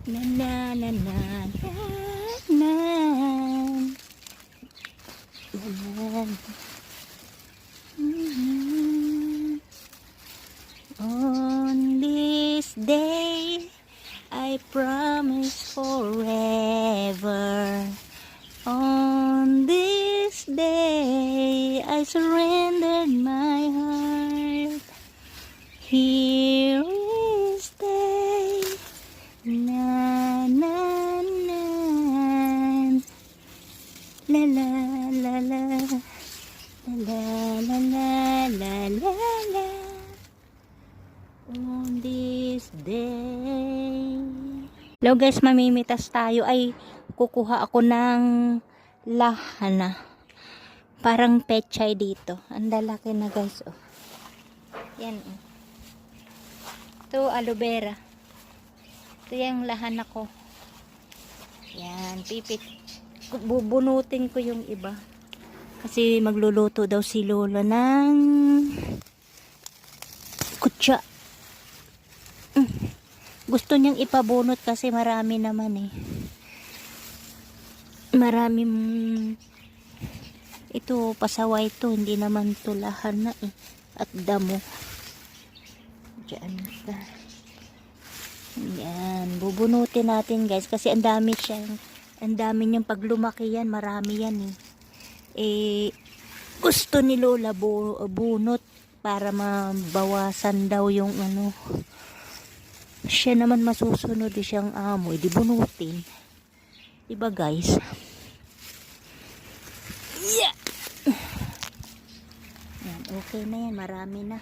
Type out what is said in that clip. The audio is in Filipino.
Na na na na na na. On this day, I promise forever. On this day, I surrendered my heart. Here is day. Na na na. La la la la. La la la la la la. On this day. Hello guys, mamimitas tayo. Ay, kukuha ako ng lahana. Parang pechay dito. Ang lalaki na guys, oh. Yan, oh. Ito, aloe vera. Ito yung lahana ko. Yan, pipit. Bubunutin ko yung iba. Kasi magluluto daw si Lola ng kutsa. Gusto niyang ipabunot kasi marami naman eh. Maraming ito, pasaway ito. Hindi naman tulahan na eh. At damo. Diyan ka. Yan. Bubunutin natin guys. Kasi ang dami siya. Ang dami niyang pag lumaki yan. Marami yan eh. Gusto ni Lola bunot para mabawasan daw yung ano. Siya naman masusunod siyang amoy, di bunutin. Diba guys? Yeah. Yan, okay na yan, marami na.